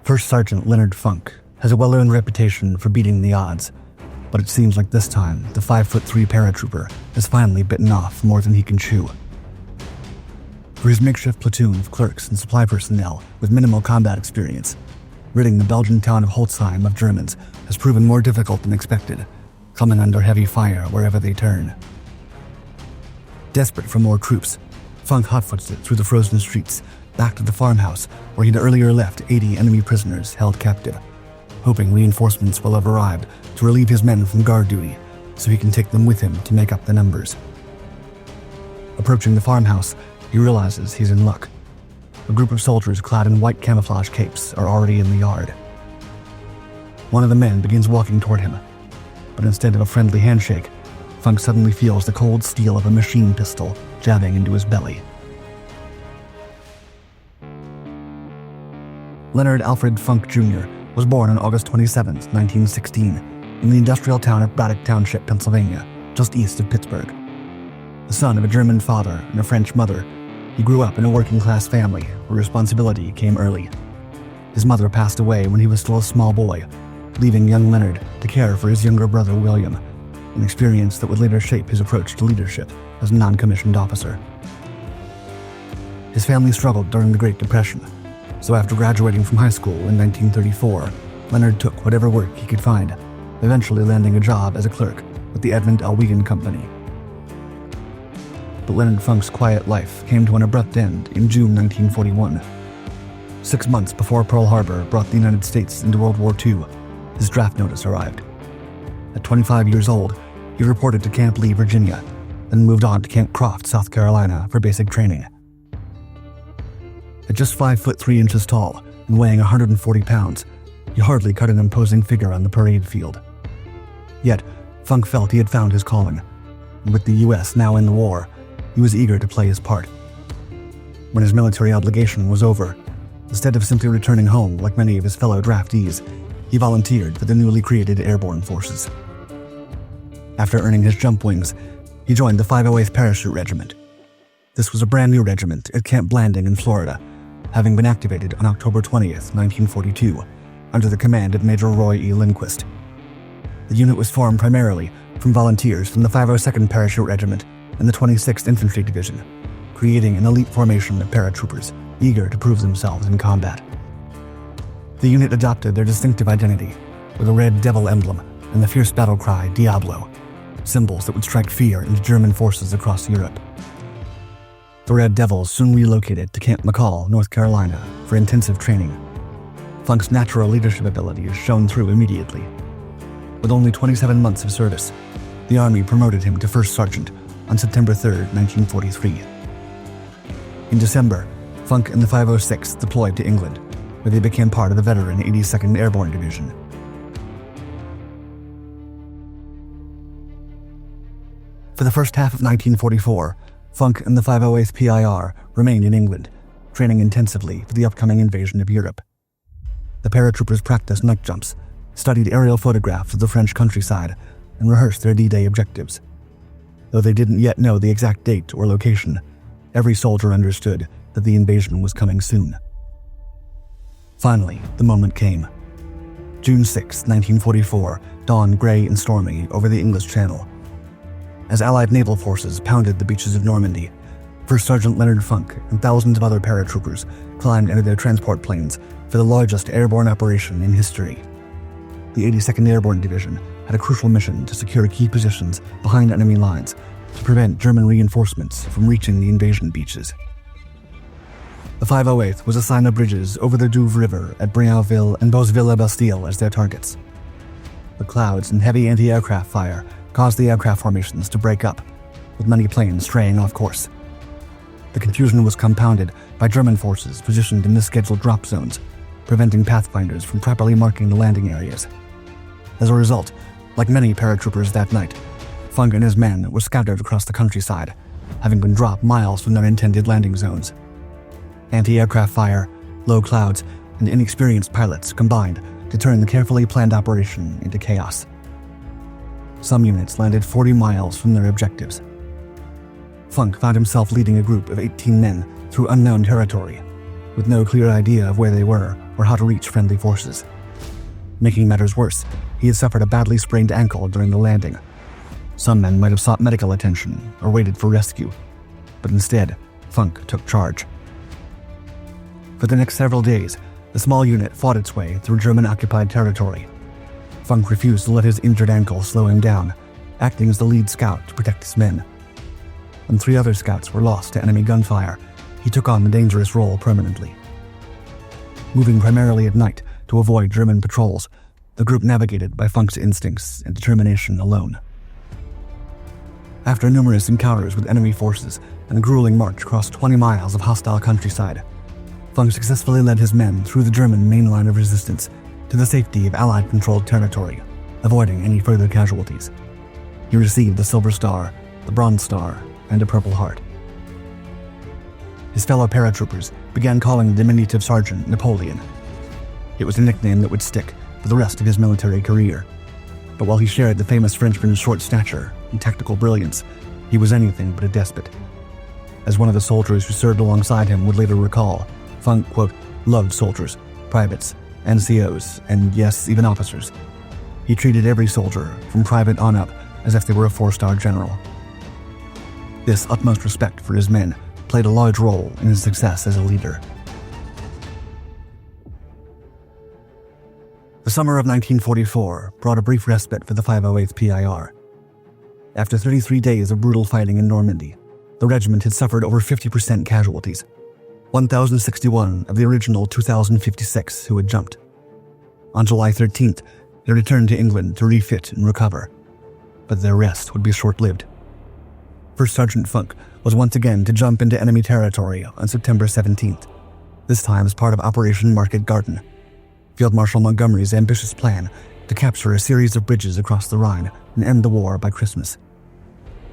First Sergeant Leonard Funk has a well-earned reputation for beating the odds, but it seems like this time the 5'3" paratrooper has finally bitten off more than he can chew. For his makeshift platoon of clerks and supply personnel with minimal combat experience, ridding the Belgian town of Holzheim of Germans has proven more difficult than expected, coming under heavy fire wherever they turn. Desperate for more troops, Funk hotfoots it through the frozen streets, back to the farmhouse where he'd earlier left 80 enemy prisoners held captive, hoping reinforcements will have arrived to relieve his men from guard duty so he can take them with him to make up the numbers. Approaching the farmhouse, he realizes he's in luck. A group of soldiers clad in white camouflage capes are already in the yard. One of the men begins walking toward him, but instead of a friendly handshake, Funk suddenly feels the cold steel of a machine pistol jabbing into his belly. Leonard Alfred Funk Jr. was born on August 27, 1916, in the industrial town of Braddock Township, Pennsylvania, just east of Pittsburgh. The son of a German father and a French mother, he grew up in a working-class family where responsibility came early. His mother passed away when he was still a small boy, leaving young Leonard to care for his younger brother William, an experience that would later shape his approach to leadership as a non-commissioned officer. His family struggled during the Great Depression, so after graduating from high school in 1934, Leonard took whatever work he could find, eventually landing a job as a clerk with the Edmund L. Wigan Company. But Leonard Funk's quiet life came to an abrupt end in June 1941. 6 months before Pearl Harbor brought the United States into World War II, his draft notice arrived. At 25 years old, he reported to Camp Lee, Virginia, then moved on to Camp Croft, South Carolina for basic training. At just 5'3" tall and weighing 140 pounds, he hardly cut an imposing figure on the parade field. Yet, Funk felt he had found his calling, and with the U.S. now in the war, he was eager to play his part. When his military obligation was over, instead of simply returning home like many of his fellow draftees, he volunteered for the newly created airborne forces. After earning his jump wings, he joined the 508th Parachute Regiment. This was a brand new regiment at Camp Blanding in Florida, having been activated on October 20th, 1942, under the command of Major Roy E. Lindquist. The unit was formed primarily from volunteers from the 502nd Parachute Regiment and the 26th Infantry Division, creating an elite formation of paratroopers eager to prove themselves in combat. The unit adopted their distinctive identity with a red devil emblem and the fierce battle cry Diablo, symbols that would strike fear into German forces across Europe. The Red Devils soon relocated to Camp McCall, North Carolina, for intensive training. Funk's natural leadership abilities shone through immediately. With only 27 months of service, the Army promoted him to First Sergeant on September 3, 1943. In December, Funk and the 506th deployed to England, where they became part of the veteran 82nd Airborne Division. For the first half of 1944, Funk and the 508th PIR remained in England, training intensively for the upcoming invasion of Europe. The paratroopers practiced night jumps, studied aerial photographs of the French countryside, and rehearsed their D-Day objectives. Though they didn't yet know the exact date or location, every soldier understood that the invasion was coming soon. Finally, the moment came. June 6, 1944, dawned gray and stormy over the English Channel. As Allied naval forces pounded the beaches of Normandy, First Sergeant Leonard Funk and thousands of other paratroopers climbed into their transport planes for the largest airborne operation in history. The 82nd Airborne Division had a crucial mission to secure key positions behind enemy lines to prevent German reinforcements from reaching the invasion beaches. The 508th was assigned the bridges over the Douve River at Brianville and Beauceville-la-Bastille as their targets. The clouds and heavy anti-aircraft fire caused the aircraft formations to break up, with many planes straying off course. The confusion was compounded by German forces positioned in the scheduled drop zones, preventing pathfinders from properly marking the landing areas. As a result, like many paratroopers that night, Funk and his men were scattered across the countryside, having been dropped miles from their intended landing zones. Anti-aircraft fire, low clouds, and inexperienced pilots combined to turn the carefully planned operation into chaos. Some units landed 40 miles from their objectives. Funk found himself leading a group of 18 men through unknown territory, with no clear idea of where they were or how to reach friendly forces. Making matters worse, he had suffered a badly sprained ankle during the landing. Some men might have sought medical attention or waited for rescue, but instead, Funk took charge. For the next several days, the small unit fought its way through German-occupied territory. Funk refused to let his injured ankle slow him down, acting as the lead scout to protect his men. When 3 other scouts were lost to enemy gunfire, he took on the dangerous role permanently. Moving primarily at night to avoid German patrols, the group navigated by Funk's instincts and determination alone. After numerous encounters with enemy forces and a grueling march across 20 miles of hostile countryside, Funk successfully led his men through the German main line of resistance to the safety of Allied-controlled territory, avoiding any further casualties. He received the Silver Star, the Bronze Star, and a Purple Heart. His fellow paratroopers began calling the diminutive sergeant Napoleon. It was a nickname that would stick for the rest of his military career. But while he shared the famous Frenchman's short stature and tactical brilliance, he was anything but a despot. As one of the soldiers who served alongside him would later recall, Funk, quote, loved soldiers, privates, NCOs, and yes, even officers. He treated every soldier, from private on up, as if they were a 4-star general. This utmost respect for his men played a large role in his success as a leader. The summer of 1944 brought a brief respite for the 508th PIR. After 33 days of brutal fighting in Normandy, the regiment had suffered over 50% casualties, 1,061 of the original 2,056 who had jumped. On July 13th, they returned to England to refit and recover, but their rest would be short-lived. First Sergeant Funk was once again to jump into enemy territory on September 17th, this time as part of Operation Market Garden, Field Marshal Montgomery's ambitious plan to capture a series of bridges across the Rhine and end the war by Christmas.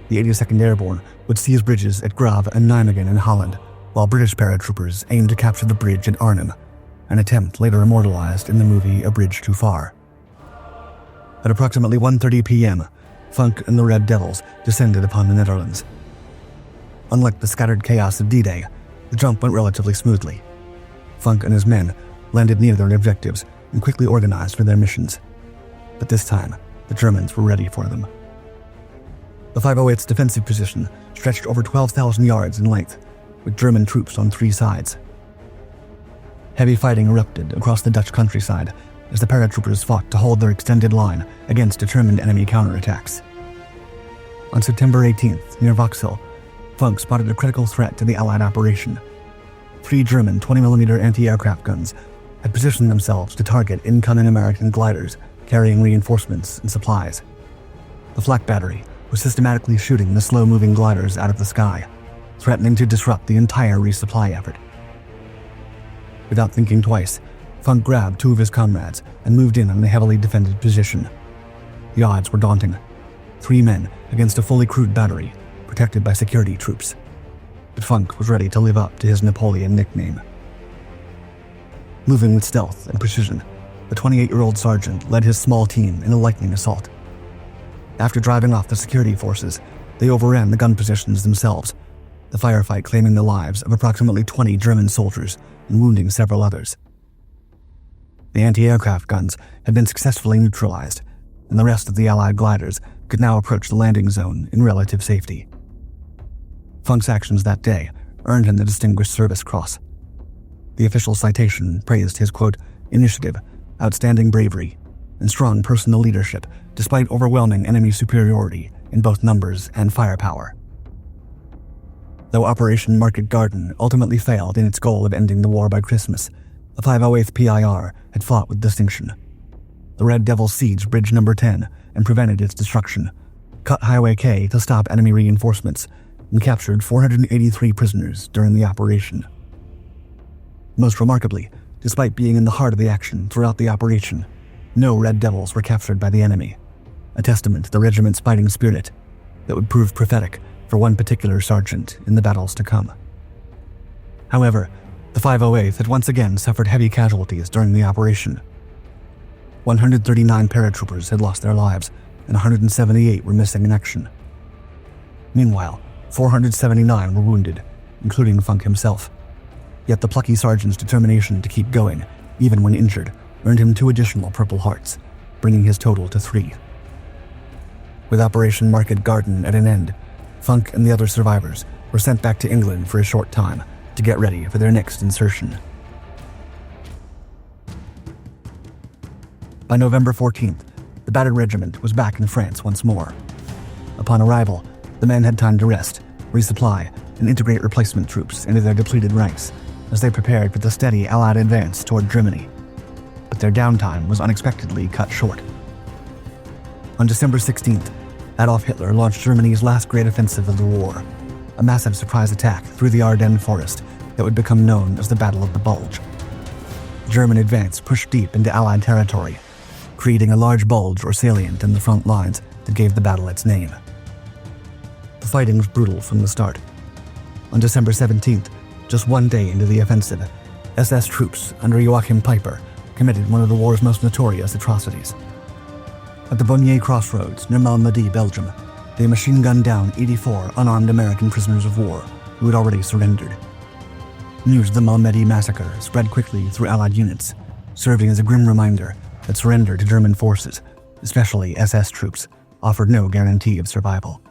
The 82nd Airborne would seize bridges at Grave and Nijmegen in Holland, while British paratroopers aimed to capture the bridge at Arnhem, an attempt later immortalized in the movie A Bridge Too Far. At approximately 1:30 p.m., Funk and the Red Devils descended upon the Netherlands. Unlike the scattered chaos of D-Day, the jump went relatively smoothly. Funk and his men landed near their objectives and quickly organized for their missions. But this time, the Germans were ready for them. The 508's defensive position stretched over 12,000 yards in length, with German troops on 3 sides. Heavy fighting erupted across the Dutch countryside as the paratroopers fought to hold their extended line against determined enemy counterattacks. On September 18th, near Vauxhall, Funk spotted a critical threat to the Allied operation. 3 German 20mm anti-aircraft guns had positioned themselves to target incoming American gliders carrying reinforcements and supplies. The flak battery was systematically shooting the slow-moving gliders out of the sky, threatening to disrupt the entire resupply effort. Without thinking twice, Funk grabbed 2 of his comrades and moved in on the heavily defended position. The odds were daunting. 3 men against a fully crewed battery, protected by security troops. But Funk was ready to live up to his Napoleon nickname. Moving with stealth and precision, the 28-year-old sergeant led his small team in a lightning assault. After driving off the security forces, they overran the gun positions themselves, the firefight claiming the lives of approximately 20 German soldiers and wounding several others. The anti-aircraft guns had been successfully neutralized, and the rest of the Allied gliders could now approach the landing zone in relative safety. Funk's actions that day earned him the Distinguished Service Cross. The official citation praised his, quote, initiative, outstanding bravery, and strong personal leadership despite overwhelming enemy superiority in both numbers and firepower. Though Operation Market Garden ultimately failed in its goal of ending the war by Christmas, the 508th PIR had fought with distinction. The Red Devils sieged Bridge No. 10 and prevented its destruction, cut Highway K to stop enemy reinforcements, and captured 483 prisoners during the operation. Most remarkably, despite being in the heart of the action throughout the operation, no Red Devils were captured by the enemy, a testament to the regiment's fighting spirit that would prove prophetic for one particular sergeant in the battles to come. However, the 508th had once again suffered heavy casualties during the operation. 139 paratroopers had lost their lives, and 178 were missing in action. Meanwhile, 479 were wounded, including Funk himself. Yet the plucky sergeant's determination to keep going, even when injured, earned him 2 additional Purple Hearts, bringing his total to 3. With Operation Market Garden at an end, Funk and the other survivors were sent back to England for a short time to get ready for their next insertion. By November 14th, the battered regiment was back in France once more. Upon arrival, the men had time to rest, resupply, and integrate replacement troops into their depleted ranks as they prepared for the steady Allied advance toward Germany. But their downtime was unexpectedly cut short. On December 16th, Adolf Hitler launched Germany's last great offensive of the war, a massive surprise attack through the Ardennes forest that would become known as the Battle of the Bulge. The German advance pushed deep into Allied territory, creating a large bulge or salient in the front lines that gave the battle its name. The fighting was brutal from the start. On December 17th, just 1 day into the offensive, SS troops under Joachim Peiper committed one of the war's most notorious atrocities. At the Bonnier Crossroads near Malmedy, Belgium, they machine-gunned down 84 unarmed American prisoners of war who had already surrendered. News of the Malmedy massacre spread quickly through Allied units, serving as a grim reminder that surrender to German forces, especially SS troops, offered no guarantee of survival.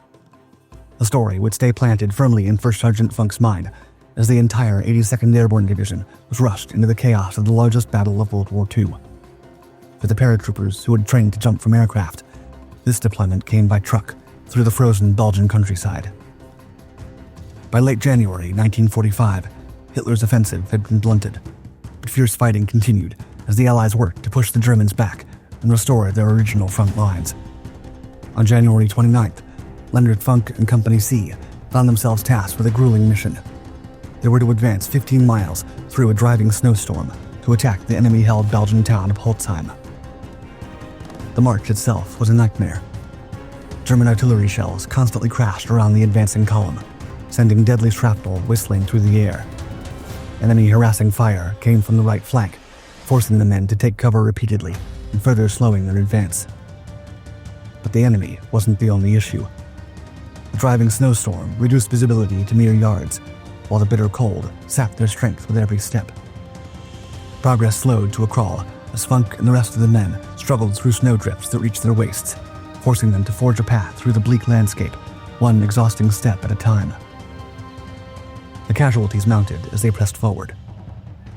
The story would stay planted firmly in First Sergeant Funk's mind as the entire 82nd Airborne Division was rushed into the chaos of the largest battle of World War II. For the paratroopers who had trained to jump from aircraft, this deployment came by truck through the frozen Belgian countryside. By late January 1945, Hitler's offensive had been blunted, but fierce fighting continued as the Allies worked to push the Germans back and restore their original front lines. On January 29th, Leonard Funk and Company C found themselves tasked with a grueling mission. They were to advance 15 miles through a driving snowstorm to attack the enemy-held Belgian town of Holzheim. The march itself was a nightmare. German artillery shells constantly crashed around the advancing column, sending deadly shrapnel whistling through the air. Enemy harassing fire came from the right flank, forcing the men to take cover repeatedly and further slowing their advance. But the enemy wasn't the only issue. The driving snowstorm reduced visibility to mere yards, while the bitter cold sapped their strength with every step. Progress slowed to a crawl as Funk and the rest of the men struggled through snowdrifts that reached their waists, forcing them to forge a path through the bleak landscape, one exhausting step at a time. The casualties mounted as they pressed forward.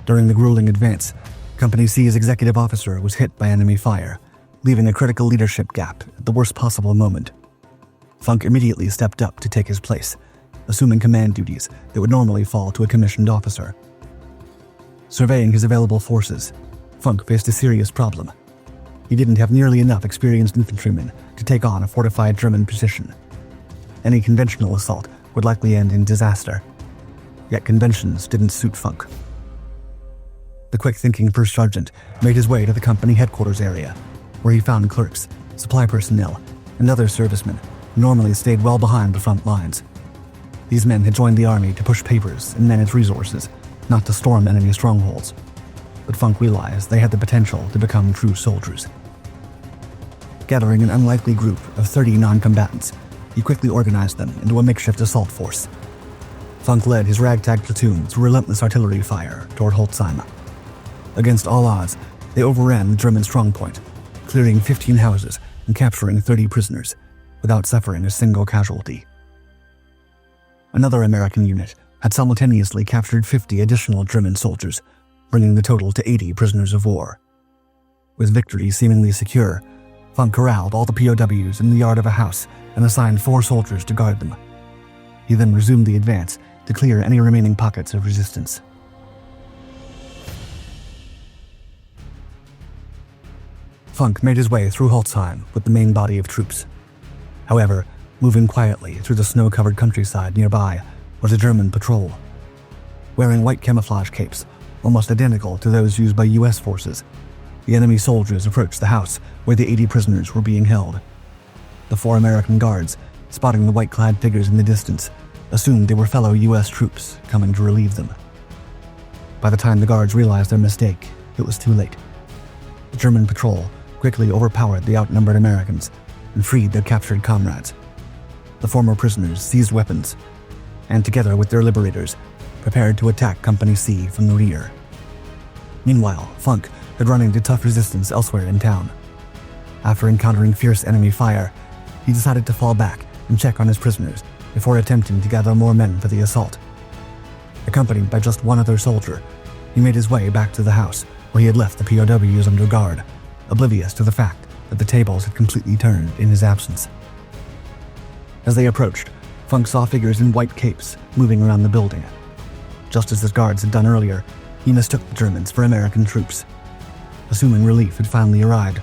During the grueling advance, Company C's executive officer was hit by enemy fire, leaving a critical leadership gap at the worst possible moment. Funk immediately stepped up to take his place, assuming command duties that would normally fall to a commissioned officer. Surveying his available forces, Funk faced a serious problem. He didn't have nearly enough experienced infantrymen to take on a fortified German position. Any conventional assault would likely end in disaster. Yet conventions didn't suit Funk. The quick-thinking first sergeant made his way to the company headquarters area, where he found clerks, supply personnel, and other servicemen who normally stayed well behind the front lines. These men had joined the army to push papers and manage resources, not to storm enemy strongholds. But Funk realized they had the potential to become true soldiers. Gathering an unlikely group of 30 non-combatants, he quickly organized them into a makeshift assault force. Funk led his ragtag platoon through relentless artillery fire toward Holzheim. Against all odds, they overran the German strongpoint, clearing 15 houses and capturing 30 prisoners, without suffering a single casualty. Another American unit had simultaneously captured 50 additional German soldiers, bringing the total to 80 prisoners of war. With victory seemingly secure, Funk corralled all the POWs in the yard of a house and assigned 4 soldiers to guard them. He then resumed the advance to clear any remaining pockets of resistance. Funk made his way through Holzheim with the main body of troops. However, moving quietly through the snow-covered countryside nearby was a German patrol. Wearing white camouflage capes, almost identical to those used by U.S. forces, the enemy soldiers approached the house where the 80 prisoners were being held. The 4 American guards, spotting the white-clad figures in the distance, assumed they were fellow U.S. troops coming to relieve them. By the time the guards realized their mistake, it was too late. The German patrol quickly overpowered the outnumbered Americans and freed their captured comrades. The former prisoners seized weapons, and together with their liberators, prepared to attack Company C from the rear. Meanwhile, Funk had run into tough resistance elsewhere in town. After encountering fierce enemy fire, he decided to fall back and check on his prisoners before attempting to gather more men for the assault. Accompanied by just one other soldier, he made his way back to the house where he had left the POWs under guard, oblivious to the fact that the tables had completely turned in his absence. As they approached, Funk saw figures in white capes moving around the building. Just as his guards had done earlier, he mistook the Germans for American troops. Assuming relief had finally arrived,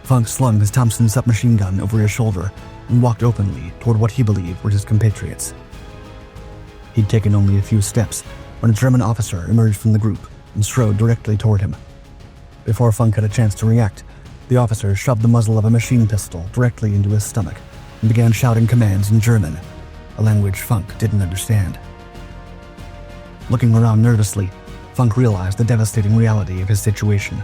Funk slung his Thompson submachine gun over his shoulder and walked openly toward what he believed were his compatriots. He'd taken only a few steps when a German officer emerged from the group and strode directly toward him. Before Funk had a chance to react, the officer shoved the muzzle of a machine pistol directly into his stomach and began shouting commands in German, a language Funk didn't understand. Looking around nervously, Funk realized the devastating reality of his situation.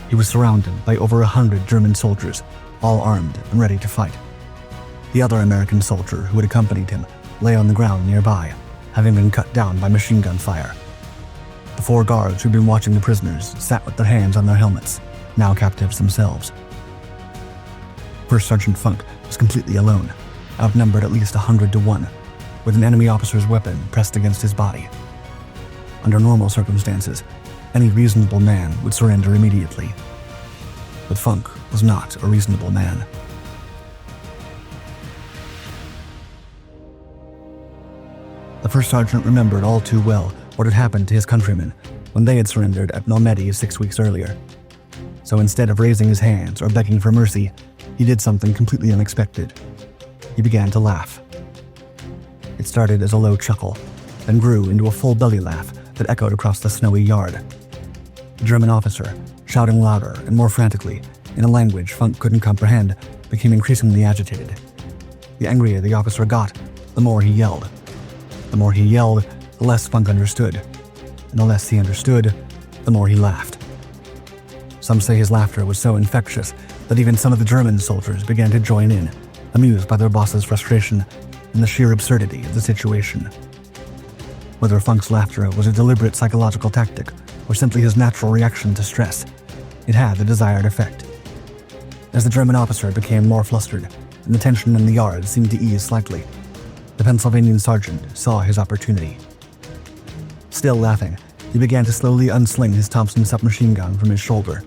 He was surrounded by over 100 German soldiers, all armed and ready to fight. The other American soldier who had accompanied him lay on the ground nearby, having been cut down by machine gun fire. The 4 guards who'd been watching the prisoners sat with their hands on their helmets, now captives themselves. First Sergeant Funk was completely alone, outnumbered at least 100 to 1, with an enemy officer's weapon pressed against his body. Under normal circumstances, any reasonable man would surrender immediately. But Funk was not a reasonable man. The first sergeant remembered all too well what had happened to his countrymen when they had surrendered at Normandy 6 weeks earlier. So instead of raising his hands or begging for mercy, he did something completely unexpected. He began to laugh. It started as a low chuckle, then grew into a full belly laugh that echoed across the snowy yard. The German officer, shouting louder and more frantically in a language Funk couldn't comprehend, became increasingly agitated. The angrier the officer got, the more he yelled. The more he yelled, the less Funk understood, and the less he understood, the more he laughed. Some say his laughter was so infectious that even some of the German soldiers began to join in, amused by their boss's frustration and the sheer absurdity of the situation. Whether Funk's laughter was a deliberate psychological tactic or simply his natural reaction to stress, it had the desired effect. As the German officer became more flustered and the tension in the yard seemed to ease slightly, the Pennsylvanian sergeant saw his opportunity. Still laughing, he began to slowly unsling his Thompson submachine gun from his shoulder,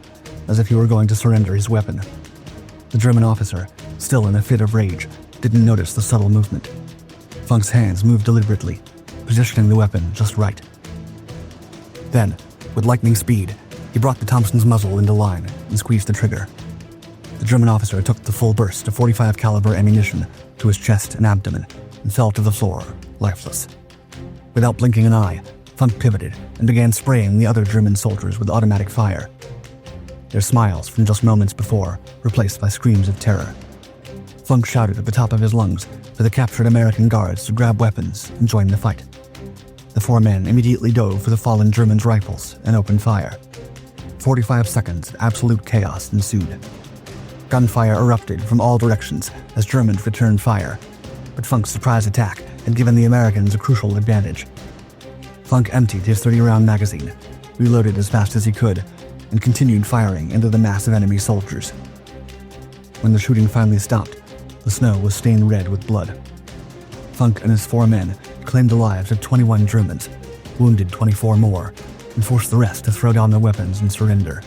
as if he were going to surrender his weapon. The German officer, still in a fit of rage, didn't notice the subtle movement. Funk's hands moved deliberately, positioning the weapon just right. Then, with lightning speed, he brought the Thompson's muzzle into line and squeezed the trigger. The German officer took the full burst of .45 caliber ammunition to his chest and abdomen and fell to the floor, lifeless. Without blinking an eye, Funk pivoted and began spraying the other German soldiers with automatic fire. Their smiles from just moments before replaced by screams of terror. Funk shouted at the top of his lungs for the captured American guards to grab weapons and join the fight. The 4 men immediately dove for the fallen Germans' rifles and opened fire. 45 seconds of absolute chaos ensued. Gunfire erupted from all directions as Germans returned fire, but Funk's surprise attack had given the Americans a crucial advantage. Funk emptied his 30-round magazine, reloaded as fast as he could, and continued firing into the mass of enemy soldiers. When the shooting finally stopped, the snow was stained red with blood. Funk and his 4 men claimed the lives of 21 Germans, wounded 24 more, and forced the rest to throw down their weapons and surrender.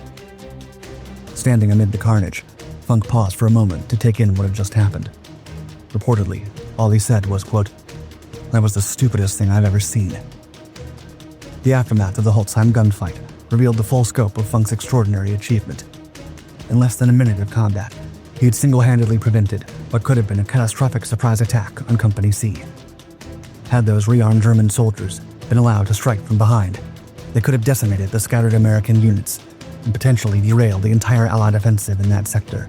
Standing amid the carnage, Funk paused for a moment to take in what had just happened. Reportedly, all he said was, quote, "That was the stupidest thing I've ever seen." The aftermath of the Holzheim gunfight revealed the full scope of Funk's extraordinary achievement. In less than a minute of combat, he had single-handedly prevented what could have been a catastrophic surprise attack on Company C. Had those rearmed German soldiers been allowed to strike from behind, they could have decimated the scattered American units and potentially derailed the entire Allied offensive in that sector.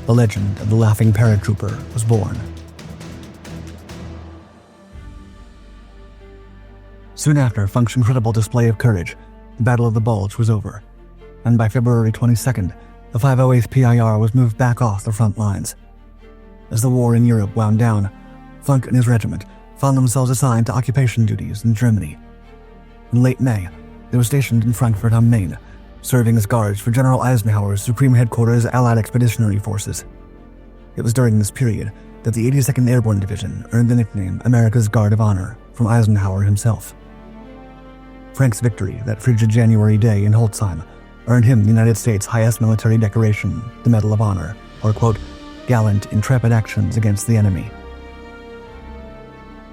The legend of the laughing paratrooper was born. Soon after Funk's incredible display of courage, the Battle of the Bulge was over, and by February 22nd, the 508th PIR was moved back off the front lines. As the war in Europe wound down, Funk and his regiment found themselves assigned to occupation duties in Germany. In late May, they were stationed in Frankfurt am Main, serving as guards for General Eisenhower's Supreme Headquarters Allied Expeditionary Forces. It was during this period that the 82nd Airborne Division earned the nickname America's Guard of Honor from Eisenhower himself. Frank's victory that frigid January day in Holzheim earned him the United States' highest military decoration, the Medal of Honor, or, quote, gallant, intrepid actions against the enemy.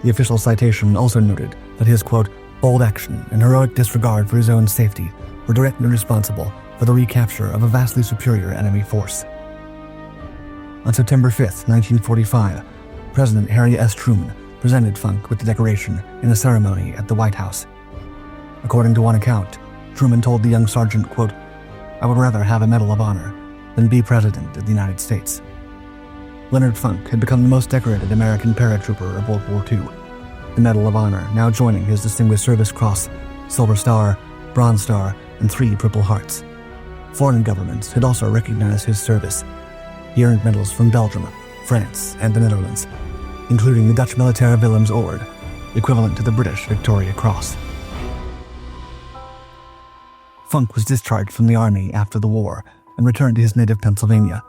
The official citation also noted that his, quote, bold action and heroic disregard for his own safety were directly responsible for the recapture of a vastly superior enemy force. On September 5, 1945, President Harry S. Truman presented Funk with the decoration in a ceremony at the White House. According to one account, Truman told the young sergeant, quote, I would rather have a Medal of Honor than be President of the United States. Leonard Funk had become the most decorated American paratrooper of World War II, the Medal of Honor now joining his Distinguished Service Cross, Silver Star, Bronze Star, and 3 Purple Hearts. Foreign governments had also recognized his service. He earned medals from Belgium, France, and the Netherlands, including the Dutch Militaire Willems Orde, equivalent to the British Victoria Cross. Funk was discharged from the army after the war and returned to his native Pennsylvania,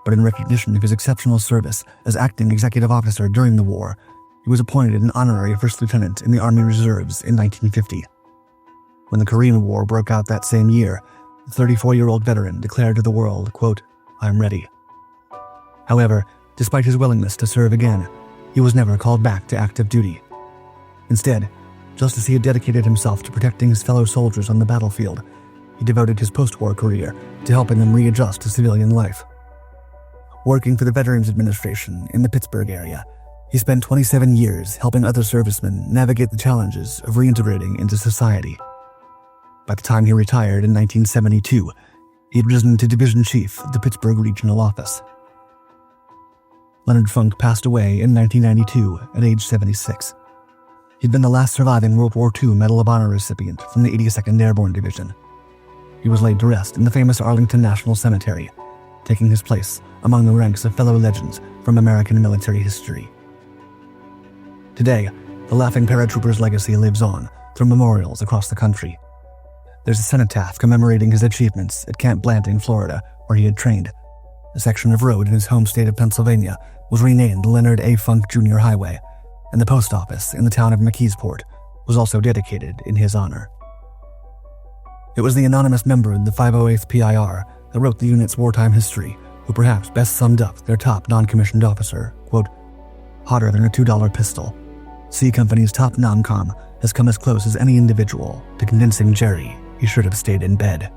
but in recognition of his exceptional service as acting executive officer during the war, he was appointed an honorary first lieutenant in the Army Reserves in 1950. When the Korean War broke out that same year, the 34-year-old veteran declared to the world, quote, I'm ready. However, despite his willingness to serve again, he was never called back to active duty. Instead, just as he had dedicated himself to protecting his fellow soldiers on the battlefield, he devoted his post-war career to helping them readjust to civilian life. Working for the Veterans Administration in the Pittsburgh area, he spent 27 years helping other servicemen navigate the challenges of reintegrating into society. By the time he retired in 1972, he had risen to division chief of the Pittsburgh Regional Office. Leonard Funk passed away in 1992 at age 76. He'd been the last surviving World War II Medal of Honor recipient from the 82nd Airborne Division. He was laid to rest in the famous Arlington National Cemetery, taking his place among the ranks of fellow legends from American military history. Today, the laughing paratrooper's legacy lives on through memorials across the country. There's a cenotaph commemorating his achievements at Camp Blanting, Florida, where he had trained. A section of road in his home state of Pennsylvania was renamed Leonard A. Funk Jr. Highway, and the post office in the town of McKeesport was also dedicated in his honor. It was the anonymous member of the 508th PIR that wrote the unit's wartime history who perhaps best summed up their top non-commissioned officer, quote, hotter than a $2 pistol. C Company's top non-com has come as close as any individual to convincing Jerry he should have stayed in bed.